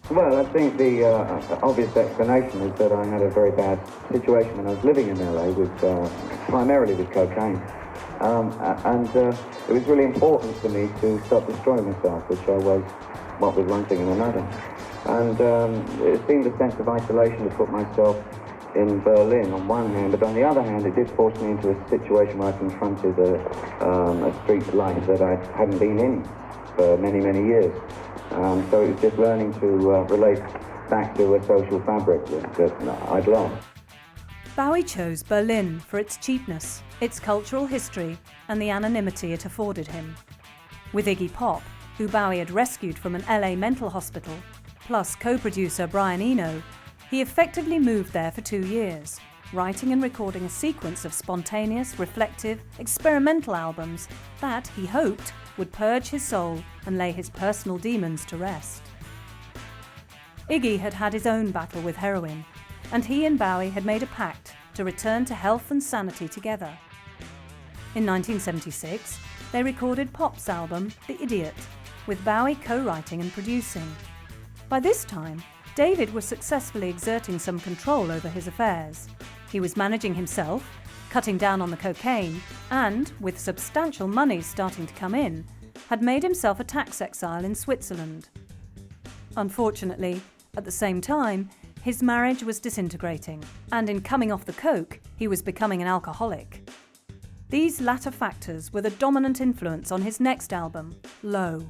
Well, I think the obvious explanation is that I had a very bad situation when I was living in LA, with primarily with cocaine, and it was really important for me to stop destroying myself, which I was, what with one thing and another. And it seemed a sense of isolation to put myself in Berlin on one hand, but on the other hand, it did force me into a situation where I confronted a street life that I hadn't been in for many, many years. So it was just learning to relate back to a social fabric that I'd lost. Bowie chose Berlin for its cheapness, its cultural history, and the anonymity it afforded him. With Iggy Pop, who Bowie had rescued from an LA mental hospital, plus co-producer Brian Eno, he effectively moved there for 2 years, writing and recording a sequence of spontaneous, reflective, experimental albums that, he hoped, would purge his soul and lay his personal demons to rest. Iggy had had his own battle with heroin, and he and Bowie had made a pact to return to health and sanity together. In 1976, they recorded Pop's album, The Idiot, with Bowie co-writing and producing. By this time, David was successfully exerting some control over his affairs. He was managing himself, cutting down on the cocaine, and, with substantial money starting to come in, had made himself a tax exile in Switzerland. Unfortunately, at the same time, his marriage was disintegrating, and in coming off the coke, he was becoming an alcoholic. These latter factors were the dominant influence on his next album, Low.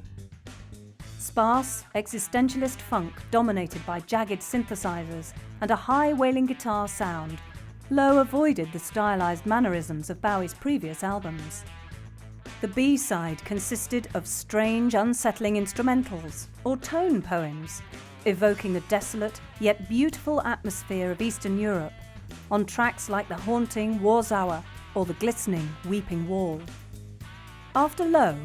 Sparse, existentialist funk dominated by jagged synthesizers and a high wailing guitar sound, Low avoided the stylized mannerisms of Bowie's previous albums. The B-side consisted of strange, unsettling instrumentals, or tone poems, evoking the desolate yet beautiful atmosphere of Eastern Europe, on tracks like the haunting War's-Hour or the glistening Weeping Wall. After Low,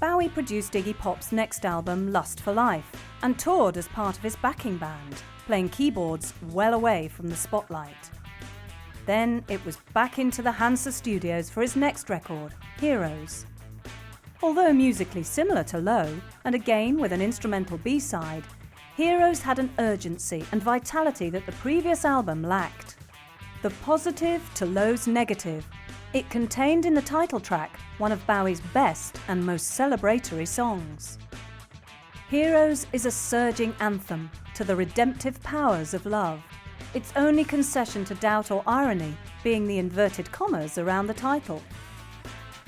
Bowie produced Iggy Pop's next album, Lust for Life, and toured as part of his backing band, playing keyboards well away from the spotlight. Then it was back into the Hansa studios for his next record, Heroes. Although musically similar to Low, and again with an instrumental B-side, Heroes had an urgency and vitality that the previous album lacked. The positive to Low's negative, it contained in the title track one of Bowie's best and most celebratory songs. Heroes is a surging anthem to the redemptive powers of love, its only concession to doubt or irony being the inverted commas around the title.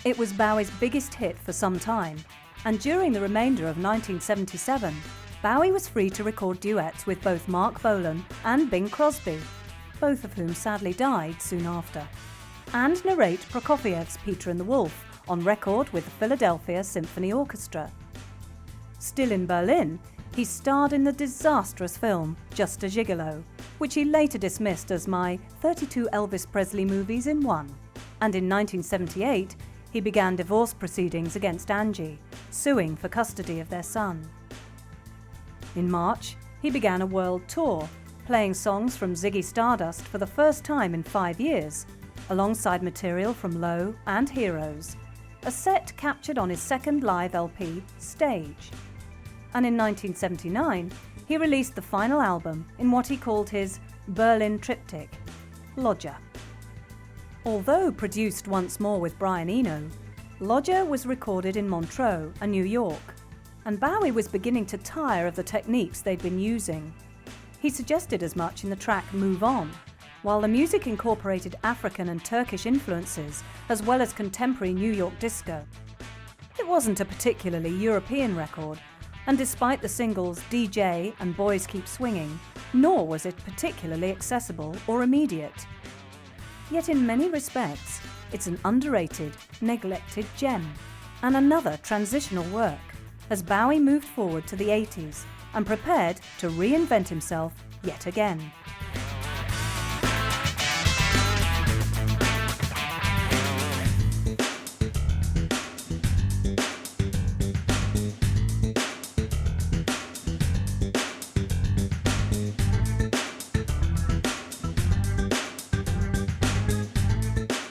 It was Bowie's biggest hit for some time, and during the remainder of 1977, Bowie was free to record duets with both Mark Bolan and Bing Crosby, both of whom sadly died soon after, and narrate Prokofiev's Peter and the Wolf on record with the Philadelphia Symphony Orchestra. Still in Berlin, he starred in the disastrous film Just a Gigolo, which he later dismissed as my 32 Elvis Presley movies in one. And in 1978, he began divorce proceedings against Angie, suing for custody of their son. In March, he began a world tour, playing songs from Ziggy Stardust for the first time in 5 years, alongside material from Low and Heroes, a set captured on his second live LP, Stage. And in 1979, he released the final album in what he called his Berlin triptych, Lodger. Although produced once more with Brian Eno, Lodger was recorded in Montreux and New York, and Bowie was beginning to tire of the techniques they'd been using. He suggested as much in the track Move On, while the music incorporated African and Turkish influences as well as contemporary New York disco. It wasn't a particularly European record, and despite the singles DJ and Boys Keep Swinging, nor was it particularly accessible or immediate. Yet in many respects, it's an underrated, neglected gem, and another transitional work, as Bowie moved forward to the 80s and prepared to reinvent himself yet again.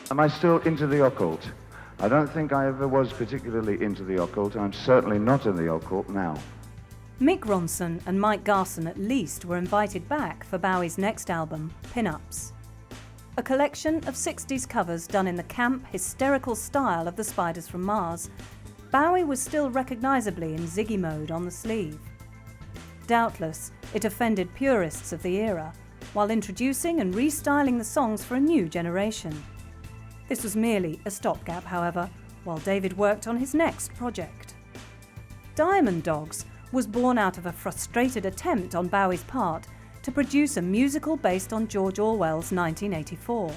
Am I still into the occult? I don't think I ever was particularly into the occult. I'm certainly not in the occult now. Mick Ronson and Mike Garson at least were invited back for Bowie's next album, Pin-Ups. A collection of 60s covers done in the camp, hysterical style of the Spiders from Mars, Bowie was still recognisably in Ziggy mode on the sleeve. Doubtless, it offended purists of the era, while introducing and restyling the songs for a new generation. This was merely a stopgap, however, while David worked on his next project. Diamond Dogs was born out of a frustrated attempt on Bowie's part to produce a musical based on George Orwell's 1984.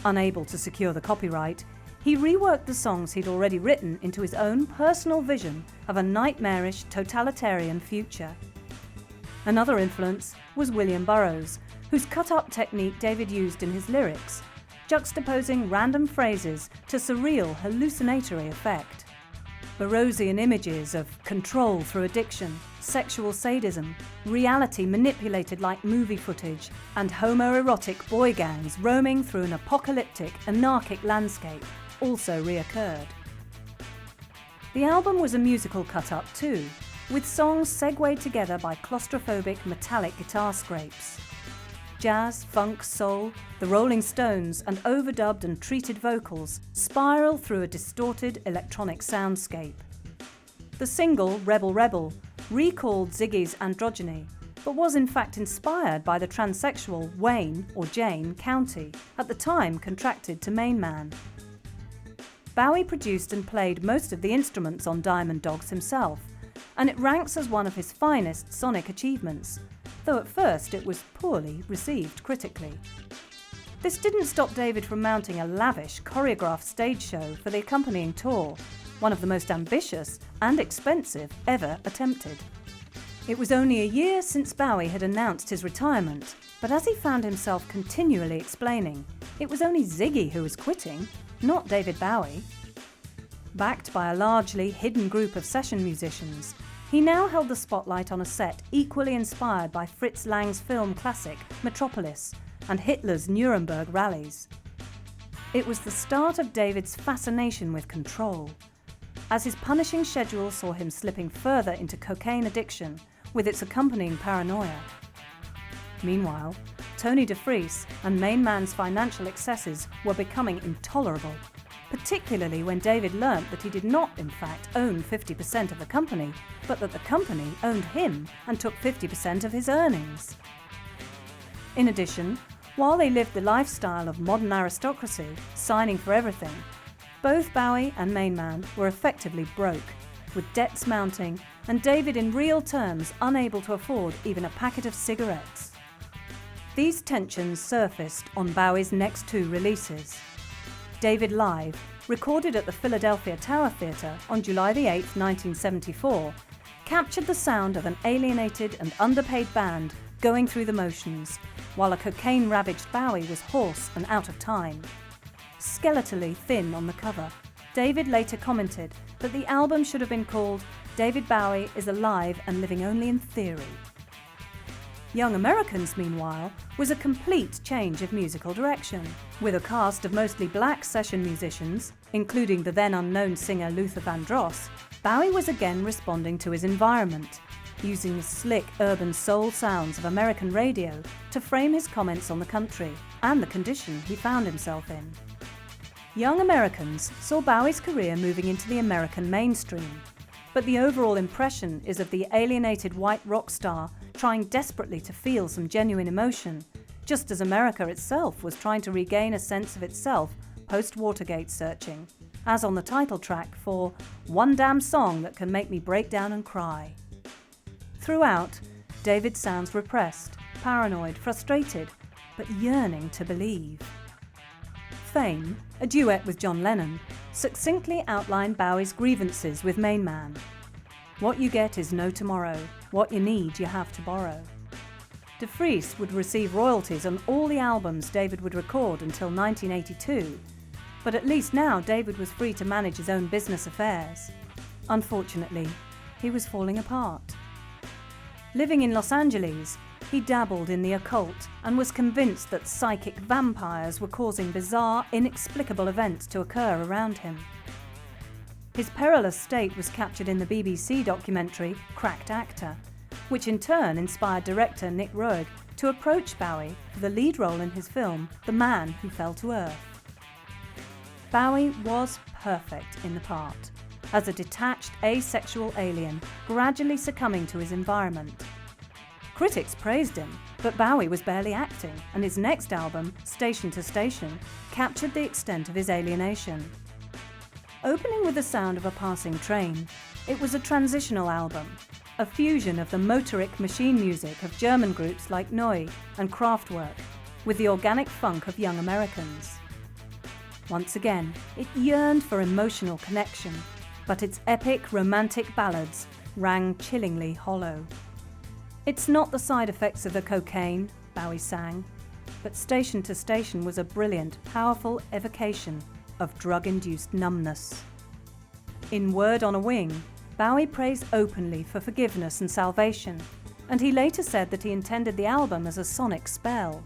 Unable to secure the copyright, he reworked the songs he'd already written into his own personal vision of a nightmarish totalitarian future. Another influence was William Burroughs, whose cut-up technique David used in his lyrics, juxtaposing random phrases to surreal, hallucinatory effect. Burroughsian images of control through addiction, sexual sadism, reality manipulated like movie footage, and homoerotic boy gangs roaming through an apocalyptic, anarchic landscape also reoccurred. The album was a musical cut-up too, with songs segued together by claustrophobic metallic guitar scrapes. Jazz, funk, soul, the Rolling Stones, and overdubbed and treated vocals spiral through a distorted electronic soundscape. The single, Rebel Rebel, recalled Ziggy's androgyny, but was in fact inspired by the transsexual Wayne, or Jane, County, at the time contracted to Main Man. Bowie produced and played most of the instruments on Diamond Dogs himself, and it ranks as one of his finest sonic achievements, though at first it was poorly received critically. This didn't stop David from mounting a lavish, choreographed stage show for the accompanying tour, one of the most ambitious and expensive ever attempted. It was only a year since Bowie had announced his retirement, but as he found himself continually explaining, it was only Ziggy who was quitting, not David Bowie. Backed by a largely hidden group of session musicians, he now held the spotlight on a set equally inspired by Fritz Lang's film classic Metropolis and Hitler's Nuremberg rallies. It was the start of David's fascination with control, as his punishing schedule saw him slipping further into cocaine addiction with its accompanying paranoia. Meanwhile, Tony DeFries and Main Man's financial excesses were becoming intolerable, particularly when David learnt that he did not, in fact, own 50% of the company, but that the company owned him and took 50% of his earnings. In addition, while they lived the lifestyle of modern aristocracy, signing for everything, both Bowie and Main Man were effectively broke, with debts mounting and David in real terms unable to afford even a packet of cigarettes. These tensions surfaced on Bowie's next two releases. David Live, recorded at the Philadelphia Tower Theatre on July 8, 1974, captured the sound of an alienated and underpaid band going through the motions, while a cocaine-ravaged Bowie was hoarse and out of time. Skeletally thin on the cover, David later commented that the album should have been called David Bowie is Alive and Living Only in Theory. Young Americans, meanwhile, was a complete change of musical direction. With a cast of mostly black session musicians, including the then unknown singer Luther Vandross, Bowie was again responding to his environment, using the slick urban soul sounds of American radio to frame his comments on the country and the condition he found himself in. Young Americans saw Bowie's career moving into the American mainstream, but the overall impression is of the alienated white rock star trying desperately to feel some genuine emotion, just as America itself was trying to regain a sense of itself post-Watergate searching, as on the title track for One Damn Song That Can Make Me Break Down and Cry. Throughout, David sounds repressed, paranoid, frustrated, but yearning to believe. Fame, a duet with John Lennon, succinctly outlined Bowie's grievances with Main Man. What you get is no tomorrow. What you need, you have to borrow. DeFries would receive royalties on all the albums David would record until 1982, but at least now David was free to manage his own business affairs. Unfortunately, he was falling apart. Living in Los Angeles, he dabbled in the occult and was convinced that psychic vampires were causing bizarre, inexplicable events to occur around him. His perilous state was captured in the BBC documentary Cracked Actor, which in turn inspired director Nick Roeg to approach Bowie for the lead role in his film The Man Who Fell to Earth. Bowie was perfect in the part, as a detached, asexual alien gradually succumbing to his environment. Critics praised him, but Bowie was barely acting, and his next album, Station to Station, captured the extent of his alienation. Opening with the sound of a passing train, it was a transitional album, a fusion of the motoric machine music of German groups like Neu and Kraftwerk, with the organic funk of young Americans. Once again, it yearned for emotional connection, but its epic romantic ballads rang chillingly hollow. It's not the side effects of the cocaine, Bowie sang, but Station to Station was a brilliant, powerful evocation of drug-induced numbness. In Word on a Wing, Bowie praised openly for forgiveness and salvation, and he later said that he intended the album as a sonic spell.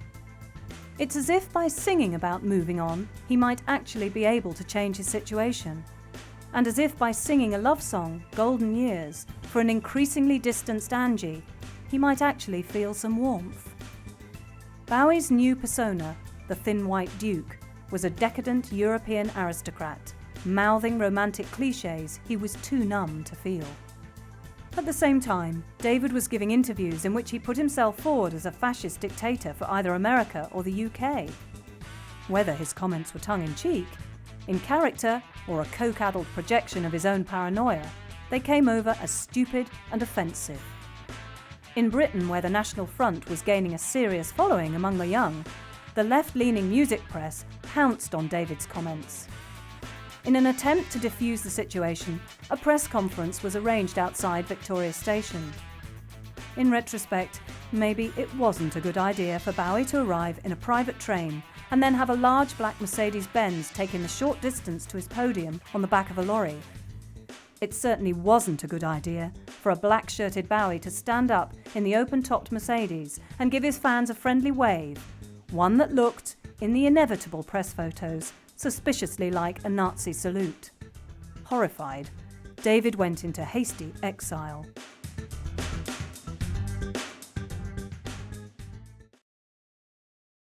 It's as if by singing about moving on, he might actually be able to change his situation, and as if by singing a love song, Golden Years, for an increasingly distanced Angie, he might actually feel some warmth. Bowie's new persona, the Thin White Duke, was a decadent European aristocrat, mouthing romantic clichés he was too numb to feel. At the same time, David was giving interviews in which he put himself forward as a fascist dictator for either America or the UK. Whether his comments were tongue-in-cheek, in character, or a coke-addled projection of his own paranoia, they came over as stupid and offensive. In Britain, where the National Front was gaining a serious following among the young, the left-leaning music press pounced on David's comments. In an attempt to defuse the situation, a press conference was arranged outside Victoria Station. In retrospect, maybe it wasn't a good idea for Bowie to arrive in a private train and then have a large black Mercedes-Benz taking the short distance to his podium on the back of a lorry. It certainly wasn't a good idea for a black-shirted Bowie to stand up in the open-topped Mercedes and give his fans a friendly wave, one that looked, in the inevitable press photos, suspiciously like a Nazi salute. Horrified, David went into hasty exile.